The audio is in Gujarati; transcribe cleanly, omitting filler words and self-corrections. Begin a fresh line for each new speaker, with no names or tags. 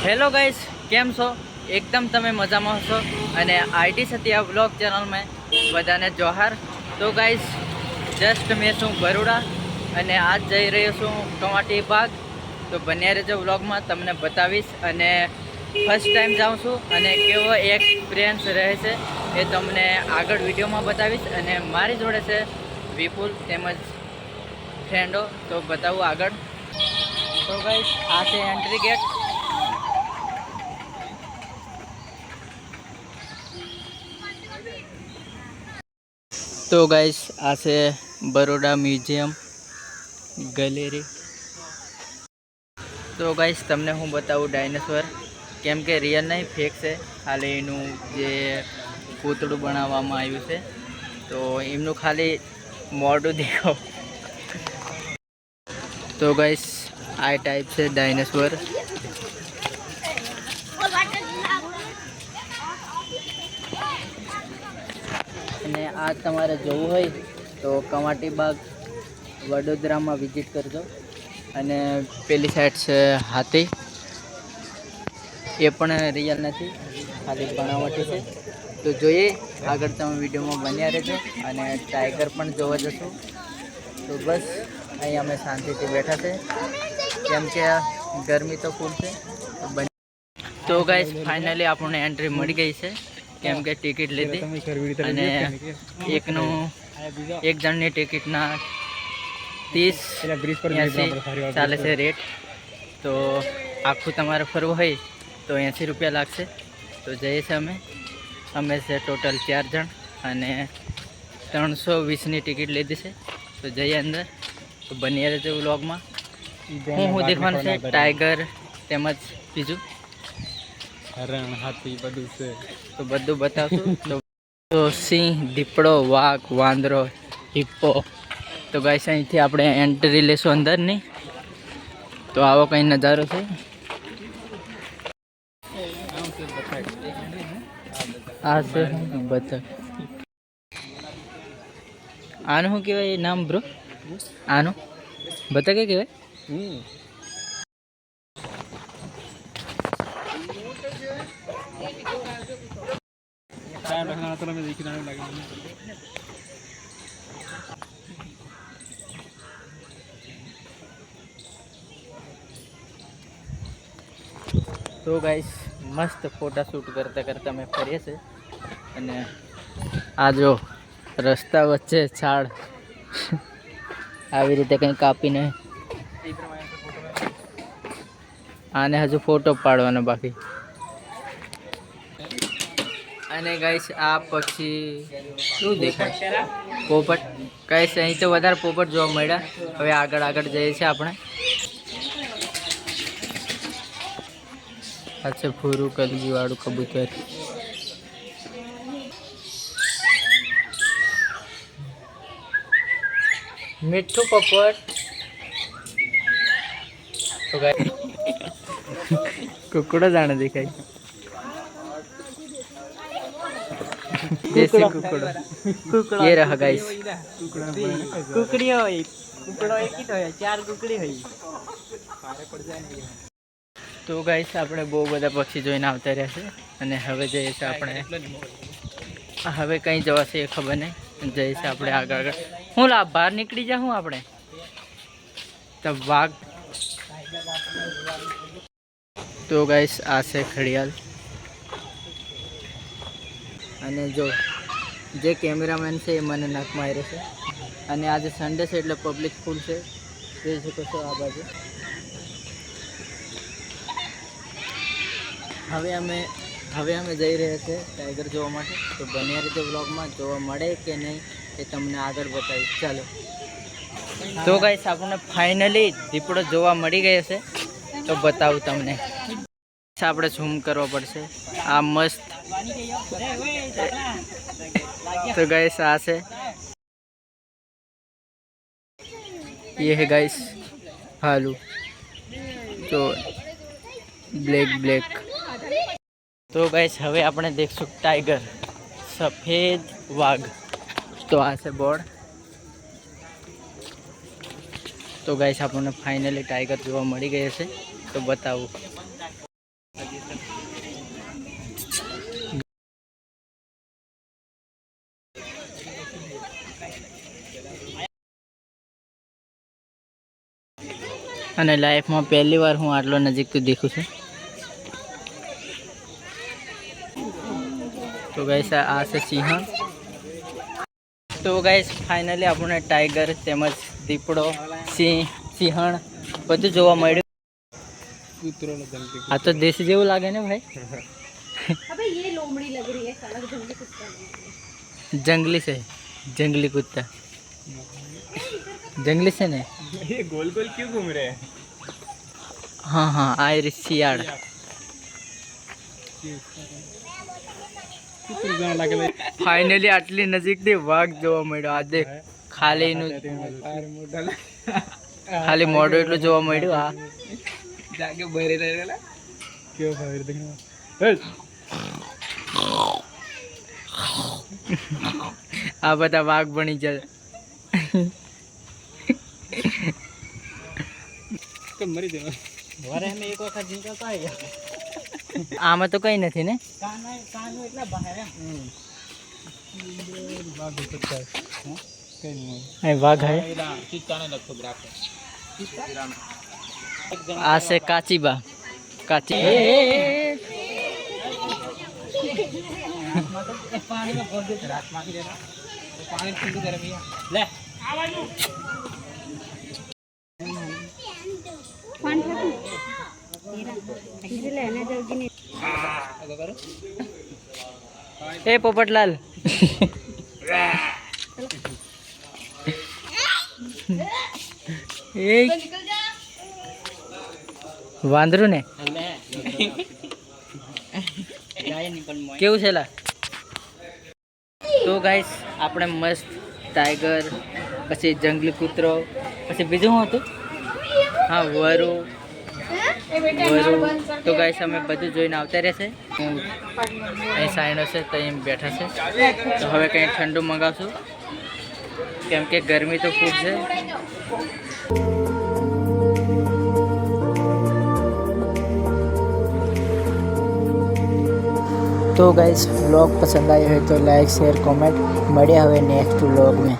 हेलो गाइस, केम छो? एकदम तमे मजामां हशो અને આઈટી સત્યા વ્લોગ ચેનલમાં બધાને જોહાર। તો ગાઈસ જસ્ટ મેં છું બરોડા અને આજ જઈ રહ્યો છું કવાટી બાગ। તો બન્યા રહેજો વ્લોગમાં, તમને બતાવીશ। અને ફર્સ્ટ ટાઈમ જાઉં છું અને કેવો એક્સપિરિયન્સ રહે છે એ તમને આગળ વિડીયોમાં બતાવીશ। અને મારી જોડે છે વિપુલ તેમજ ફ્રેન્ડો, તો બતાવું આગળ। તો ગાઈસ આ છે એન્ટ્રી ગેટ। तो गाइस आ से बरोड़ा म्यूजियम गैलरी। तो गाइस तमने हूँ बताऊँ डायनासोर केम के रियल नहीं फेक से, खाली एनु जे पूतळું बनाववामां आव्युं छे तो एमनुं खाली मोढुं देखो। तो गाइस आ टाइप से डायनासोर। અને આ તમારે જોવું હોય તો કવાટી બાગ વડોદરામાં વિઝિટ કરજો। અને પેલી સાઈડ છે હાથી, એ પણ રિયલ નથી, ખાલી બનાવટી છે। તો જોઈએ આગળ, તમે વિડીયોમાં બન્યા રહેજો। અને ટાઈગર પણ જોવા જશું। તો બસ અહીં અમે શાંતિથી બેઠા છે કેમ કે ગરમી તો ફૂલ છે। તો ગાઈસ ફાઇનલી આપણને એન્ટ્રી મળી ગઈ છે કેમ કે ટિકિટ લીધી અને એક જણની ટિકિટના 30-80 ચાલે છે રેટ। તો આખું તમારે ફરવું હોય તો 80 રૂપિયા લાગશે। તો જઈએ છીએ અમે છે ટોટલ 4 જણ અને 320ની ટિકિટ લીધી છે। તો જઈએ અંદર। તો બની રહેજો વ્લોગમાં। હું દેખવાનું છે ટાઈગર તેમજ બીજું
હરણ, હાથી બધું છે,
તો બધું બતાવશું। તો સિંહ, દીપડો, વાઘ, વાંદરો, હિપ્પો। તો ગાઈસ અહીંથી આપણે એન્ટ્રી લેશું અંદરની। તો આવો કંઈ નજારો છે। આ છે બતક। આનું શું કહેવાય નામ બ્રો? આનું બતક કહેવાય? तो गाइस मस्त फोटा शूट करता करता मैं फरीए छे। અને આ જો રસ્તા વચ્ચે છાડ આવી રીતે કંઈ કાપીને આને હજુ ફોટો પાડવાનો બાકી। અને ગાઈસ આ પછી શું દેખાય? પોપટ। ગાઈસ અહીં તો વધારે પોપટ જોવા મળ્યા। હવે આગળ આગળ જઈએ છીએ આપણે। अच्छा फूरू कलगी वाળું कबूतर। मिठू पोपट। तो गाइस कुकड़ा जाने दिखाई, देसी कुकड़ा। ये रहा गाइस कुकड़ी होई, कुकड़ो एक ही तो है, 4 कुकड़ी होई। तो गाइस આપણે બહુ બધા પક્ષી જોઈને આવતા રહ્યા છે અને હવે જઈએ છીએ આપણે। હવે કંઈ જવાશે એ ખબર નહીં, જઈએ છીએ આપણે આગળ આગળ। હું લા બહાર નીકળી જા હું આપણે તો વાઘ। તો ગાઈસ આ છે ઘડિયાળ। અને જો જે કેમેરામેન છે એ મને નાક માર્યો છે। અને આજે સન્ડે છે એટલે પબ્લિક ફૂલ છે, જોઈ શકો છો આ બાજુ। હવે અમે જઈ રહ્યા છીએ ટાઈગર જોવા માટે। તો બન્યા રીતે વ્લોગમાં જોવા મળે કે નહીં એ તમને આગળ બતાવીશ। ચાલો। તો ગાઈસ આપણને ફાઇનલી દીપડો જોવા મળી ગયો છે, તો બતાવું તમને। આપણે ઝૂમ કરવો પડશે। આ મસ્ત। તો ગાઈસ આ છે, ये है गाइस भालू, तो ब्लैक। तो गाइस હવે આપણે દેખશું ટાઈગર, સફેદ વાઘ। તો આ છે બોર્ડ। તો ગાઈસ આપણને ફાઇનલી ટાઈગર જોવા મળી ગયો છે, તો બતાવું। અને લાઈફમાં પહેલી વાર હું આટલો નજીકથી દેખું છું. તો ગાઈસ આ છે સિંહણ. તો ગાઈસ ફાઇનલી આપણને ટાઈગર તેમજ દીપડો સિંહણ બધું જોવા મળ્યું.
કૂતરોનો ધમકી.
આ તો દેશી જેવું લાગે ને ભાઈ.
अबे ये लोमड़ी लग रही है साला जंगली कुत्ता लग रही है.
जंगली से जंगली कुत्ता जंगली से ने
ये गोल गोल क्यों घूम रहे हैं?
हाँ हाँ आयरिश सियाड़. ફાઇનલી આટલી નજીકથી વાઘ જોવા મળ્યો. આ દેખ ખાલી ખાલી મોઢું એટલું જોવા મળ્યું. આ
जाके बहरे रहेला क्यों बहरे देखना
આ બધા વાઘ બની જાય.
कब मरी देना
વરે અમે એક વખત નીકળતા આવ્યા. આમાં તો કઈ નથી ને.
बाग हो सकता है कहीं नहीं
અહીં વાઘ હે.
चित्ताने लगतो ब्राक
આ છે કાચીબા. કાચી
पानी ठंडू कर भैया
લે
कौन था तू तेरा लेने जाओगी नहीं
એ પોપટલાલ. એ વાંદરું ને કેવું છે લા? તો ગાઈસ આપણે મસ્ત ટાઈગર, પછી જંગલી કૂતરો, પછી બીજું શું હતું? હા વરુ. તો ગાઈસ અમે બધું જોઈને આવતા રહેશે. અહીં સાઈનો છે તો અહીં બેઠા છે. તો હવે કંઈ ઠંડુ મંગાવશું કેમ કે ગરમી તો ખૂબ છે. तो गाइस व्लॉग पसंद आए हो तो लाइक शेयर कमेंट. મળ્યા હવે નેક્स्ट व्लॉग में.